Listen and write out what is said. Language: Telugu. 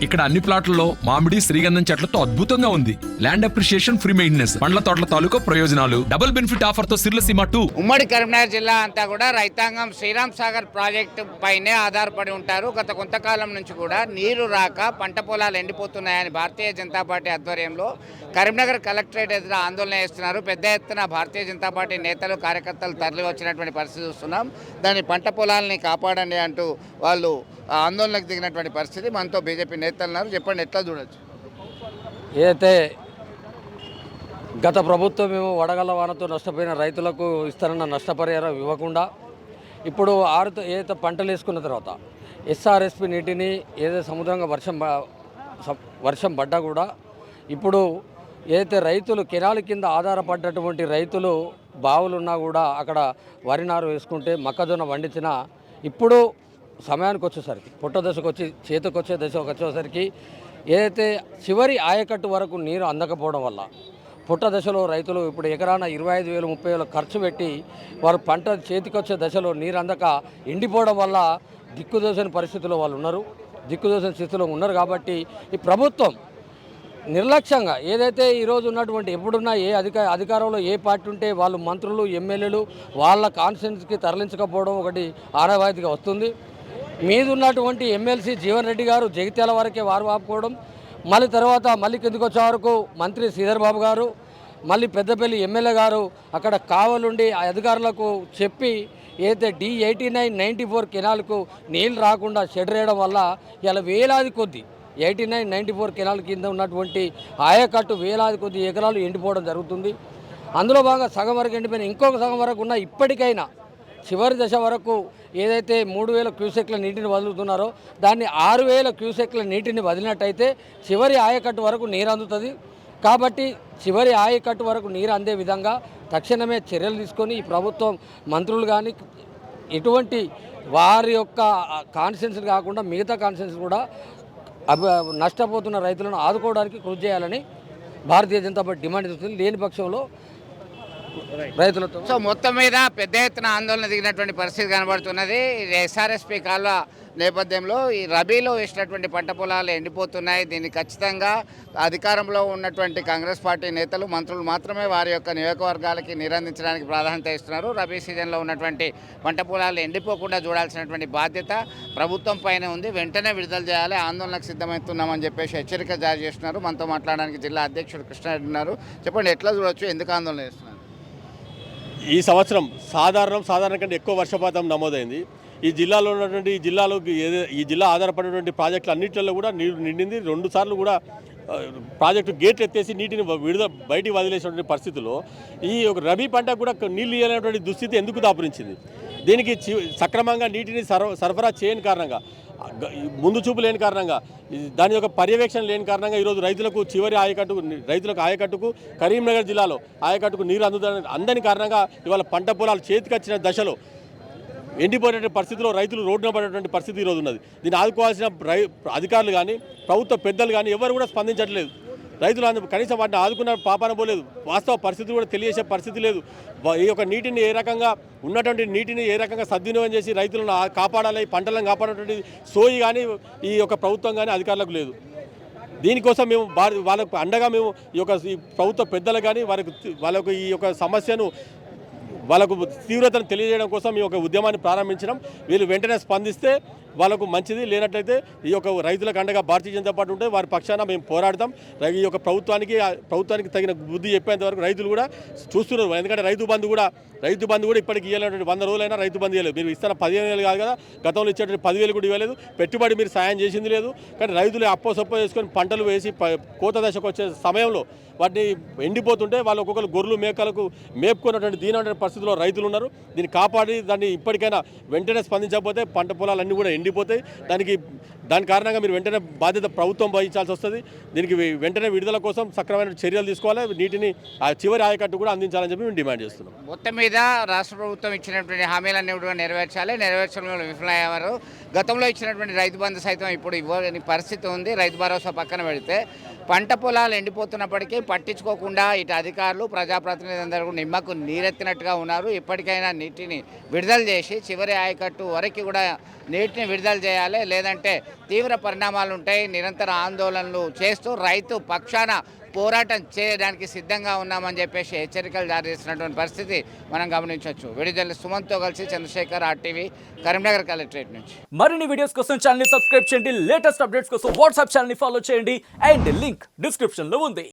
ఇక్కడ అన్ని ప్లాట్లలో మామిడి శ్రీగంధం చెట్లతో అద్భుతంగా ఉంది. ల్యాండ్ అప్రిషియేషన్, ఫ్రీ మెయింటెనెన్స్, పండ్ల తోటల తాలూకా ప్రయోజనాలు, డబుల్ బెనిఫిట్ ఆఫర్ తో సిర్లసీమ 2. ఉమ్మడి కరీంనగర్ జిల్లా అంతా కూడా రైతాంగం శ్రీరామ్ సాగర్ ప్రాజెక్టు పైనే ఆధారపడి ఉంటారు. గత కొంతకాలం నుంచి కూడా నీరు రాక పంట పొలాలు ఎండిపోతున్నాయని భారతీయ జనతా పార్టీ ఆధ్వర్యంలో కరీంనగర్ కలెక్టరేట్ ఎదుట ఆందోళన చేస్తున్నారు. పెద్ద ఎత్తున భారతీయ జనతా పార్టీ నేతలు, కార్యకర్తలు తరలి వచ్చినటువంటి పరిస్థితి చూస్తున్నాం. దాని పంట పొలాలని కాపాడండి అంటూ వాళ్ళు ఆందోళనకు దిగినటువంటి పరిస్థితి. మనతో బీజేపీ నేతలు ఉన్నారు. చెప్పండి, ఎట్లా చూడొచ్చు? ఏదైతే గత ప్రభుత్వం మేము వడగళ్ల వానతో నష్టపోయిన రైతులకు ఇస్తారన్న నష్టపరిహారం ఇవ్వకుండా ఇప్పుడు ఏదైతే పంటలు వేసుకున్న తర్వాత ఎస్ఆర్ఎస్పి నీటిని ఏదైతే సముద్రంగా వర్షం పడ్డా కూడా ఇప్పుడు ఏదైతే రైతులు కెనాల కింద ఆధారపడ్డటువంటి రైతులు బావులున్నా కూడా అక్కడ వరి నారు వేసుకుంటే మొక్కజొన్న పండించిన ఇప్పుడు సమయానికి వచ్చేసరికి పుట్ట దశకు వచ్చి చేతికి వచ్చే దశకు వచ్చేసరికి ఏదైతే చివరి ఆయకట్టు వరకు నీరు అందకపోవడం వల్ల పుట్ట దశలో రైతులు ఇప్పుడు ఎకరాన 25,000 30,000 ఖర్చు పెట్టి వారు పంట చేతికి వచ్చే దశలో నీరు అందక ఎండిపోవడం వల్ల దిక్కుదోచని పరిస్థితుల్లో వాళ్ళు ఉన్నారు. దిక్కుదోచని స్థితిలో ఉన్నారు కాబట్టి ఈ ప్రభుత్వం నిర్లక్ష్యంగా ఏదైతే ఈరోజు ఉన్నటువంటి ఎప్పుడున్నా ఏ అధికారంలో ఏ పార్టీ ఉంటే వాళ్ళు మంత్రులు, ఎమ్మెల్యేలు వాళ్ళ కాన్స్టిట్యున్సీకి తరలించకపోవడం ఒకటి ఆనవాయితీగా వస్తుంది. మీద ఉన్నటువంటి ఎమ్మెల్సీ జీవన్ రెడ్డి గారు జగిత్యాల వరకే వారు ఆపుకోవడం, మళ్ళీ తర్వాత మళ్ళీ కిందికి వచ్చే వరకు మంత్రి శ్రీధర్ బాబు గారు, మళ్ళీ పెద్దపల్లి ఎమ్మెల్యే గారు అక్కడ కావాలండి అధికారులకు చెప్పి ఏదైతే D89 94 కెనాల్కు నీళ్ళు రాకుండా షెడ్ వేయడం వల్ల ఇలా వేలాది కొద్ది 89 94 కెనాల్ కింద ఉన్నటువంటి ఆయకట్టు వేలాది కొద్ది ఎకరాలు ఎండిపోవడం జరుగుతుంది. అందులో భాగంగా సగం వరకు ఎండిపోయిన ఇంకొక సగం వరకు ఉన్న ఇప్పటికైనా చివరి దశ వరకు ఏదైతే 3,000 క్యూసెక్ల నీటిని వదులుతున్నారో దాన్ని 6,000 క్యూసెక్ల నీటిని వదిలినట్టయితే చివరి ఆయకట్టు వరకు నీరు అందుతుంది. కాబట్టి చివరి ఆయకట్టు వరకు నీరు అందే విధంగా తక్షణమే చర్యలు తీసుకొని ఈ ప్రభుత్వం మంత్రులు కానీ ఎటువంటి వారి యొక్క కాన్స్టిట్యున్సీ కాకుండా మిగతా కాన్స్టిట్యున్సీ కూడా నష్టపోతున్న రైతులను ఆదుకోవడానికి కృషి చేయాలని భారతీయ జనతా పార్టీ డిమాండ్ చేస్తుంది. లేని పక్షంలో రైతులతో సో మొత్తం మీద పెద్ద ఎత్తున ఆందోళన దిగినటువంటి పరిస్థితి కనబడుతున్నది. ఎస్ఆర్ఎస్పి కాలువ నేపథ్యంలో ఈ రబీలో వేసినటువంటి పంట పొలాలు ఎండిపోతున్నాయి. దీన్ని ఖచ్చితంగా అధికారంలో ఉన్నటువంటి కాంగ్రెస్ పార్టీ నేతలు, మంత్రులు మాత్రమే వారి యొక్క నియోజకవర్గాలకి నిరందించడానికి ప్రాధాన్యత ఇస్తున్నారు. రబీ సీజన్లో ఉన్నటువంటి పంట పొలాలు ఎండిపోకుండా చూడాల్సినటువంటి బాధ్యత ప్రభుత్వం పైన ఉంది. వెంటనే విడుదల చేయాలి, ఆందోళనకు సిద్ధమవుతున్నామని చెప్పేసి హెచ్చరిక జారీ చేస్తున్నారు. మనతో మాట్లాడడానికి జిల్లా అధ్యక్షుడు కృష్ణారెడ్డి ఉన్నారు. చెప్పండి, ఎట్లా చూడొచ్చు, ఎందుకు ఆందోళన చేస్తున్నారు? ఈ సంవత్సరం సాధారణ కంటే ఎక్కువ వర్షపాతం నమోదైంది. ఈ జిల్లాలో ఉన్నటువంటి ఈ జిల్లా ఆధారపడినటువంటి ప్రాజెక్టులు అన్నింటిలో కూడా నీరు నిండింది. 2 సార్లు కూడా ప్రాజెక్టు గేట్లు ఎత్తేసి నీటిని బయటికి వదిలేసినటువంటి పరిస్థితుల్లో ఈ ఒక రబీ పంటకు కూడా నీళ్ళు ఇవ్వలేనటువంటి దుస్థితి ఎందుకు దాపురించింది? దీనికి సక్రమంగా నీటిని సరఫరా చేయని కారణంగా, ముందు చూపు లేని కారణంగా, దాని యొక్క పర్యవేక్షణ లేని కారణంగా ఈరోజు రైతులకు ఆయకట్టుకు కరీంనగర్ జిల్లాలో ఆయకట్టుకు నీరు అందని కారణంగా ఇవాళ పంట పొలాలు చేతికొచ్చిన దశలో ఎండిపోయినటువంటి పరిస్థితిలో రైతులు రోడ్డున పడేటువంటి పరిస్థితి ఈరోజు ఉన్నది. దీన్ని ఆదుకోవాల్సిన అధికారులు కానీ, ప్రభుత్వ పెద్దలు కానీ ఎవరు కూడా స్పందించట్లేదు. రైతులు కనీసం వాటిని ఆదుకున్న పాపాన పోలేదు. వాస్తవ పరిస్థితి కూడా తెలియజేసే పరిస్థితి లేదు. ఈ యొక్క నీటిని ఉన్నటువంటి నీటిని ఏ రకంగా సద్వినియోగం చేసి రైతులను కాపాడాలి, పంటలను కాపాడేటువంటి సోయి కానీ ఈ యొక్క ప్రభుత్వం కానీ అధికారులకు లేదు. దీనికోసం మేము వాళ్ళకు అండగా మేము ఈ ప్రభుత్వ పెద్దలు కానీ వాళ్ళకు ఈ యొక్క సమస్యను వాళ్ళకు తీవ్రతను తెలియజేయడం కోసం ఈ యొక్క ఉద్యమాన్ని ప్రారంభించడం. వీళ్ళు వెంటనే స్పందిస్తే వాళ్ళకు మంచిది, లేనట్లయితే ఈ యొక్క రైతులకు అండగా భారతీయ జనతా పార్టీ ఉంటే వారి పక్షాన మేము పోరాడతాం. ఈ యొక్క ప్రభుత్వానికి తగిన బుద్ధి చెప్పేంత వరకు రైతులు కూడా చూస్తున్నారు. ఎందుకంటే రైతు బంధు కూడా ఇప్పటికి ఇవ్వలేటువంటి 100 రోజులైనా రైతు బంధు ఇవ్వలేదు. మీరు ఇస్తున్న 15,000 కాదు కదా, గతంలో ఇచ్చేటువంటి 10,000 కూడా ఇవ్వలేదు. పెట్టుబడి మీరు సాయం చేసింది లేదు. కానీ రైతులు అప్పో చేసుకొని పంటలు వేసి కోత దశకు వచ్చే సమయంలో వాటిని ఎండిపోతుంటే వాళ్ళు ఒక్కొక్కరు గొర్రెలు మేకలకు మేపుకున్నటువంటి దీనటువంటి పరిస్థితిలో రైతులు ఉన్నారు. దీన్ని కాపాడి దాన్ని ఇప్పటికైనా వెంటనే స్పందించకపోతే పంట పొలాలన్నీ కూడా ఎండిపోతాయి. దాని కారణంగా మీరు వెంటనే బాధ్యత ప్రభుత్వం వహించాల్సి వస్తుంది. దీనికి వెంటనే విడుదల కోసం సక్రమైన చర్యలు తీసుకోవాలి. నీటిని చివరి ఆయకట్టు కూడా అందించాలని చెప్పి మేము డిమాండ్ చేస్తున్నాం. మొత్తం మీద రాష్ట్ర ప్రభుత్వం ఇచ్చినటువంటి హామీలన్నీ కూడా నెరవేర్చడంలో విఫలమయ్యారు. గతంలో ఇచ్చినటువంటి రైతు బంధు సైతం ఇప్పుడు ఇవ్వని పరిస్థితి ఉంది. రైతు భరోసా పక్కన పెడితే పంట పొలాలు ఎండిపోతున్నప్పటికీ పట్టించుకోకుండా ఇటు అధికారులు, ప్రజాప్రతినిధులందరూ నిమ్మకు నీరెత్తినట్టుగా ఉన్నారు. ఇప్పటికైనా నీటిని విడుదల చేసి చివరి ఆయకట్టు వరకు కూడా నీటిని విడుదల చేయాలి. లేదంటే తీవ్ర పరిణామాలు ఉంటాయి. నిరంతర ఆందోళనలు చేస్తూ రైతు పక్షాన పోరాటం చేయడానికి సిద్ధంగా ఉన్నామని చెప్పేసి హెచ్చరికలు జారీ చేసినటువంటి పరిస్థితి మనం గమనించవచ్చు. విడుదల సుమంత్తో కలిసి చంద్రశేఖర్, RTV, కరీంనగర్ కలెక్టరేట్ నుంచి. మరిన్ని వీడియోస్ కోసం ఛానల్ ని సబ్స్క్రైబ్ చేయండి, లేటెస్ట్ అప్డేట్స్ కోసం వాట్సాప్ ఛానల్ ని ఫాలో చేయండి అండ్ లింక్ డిస్క్రిప్షన్ లో ఉంది.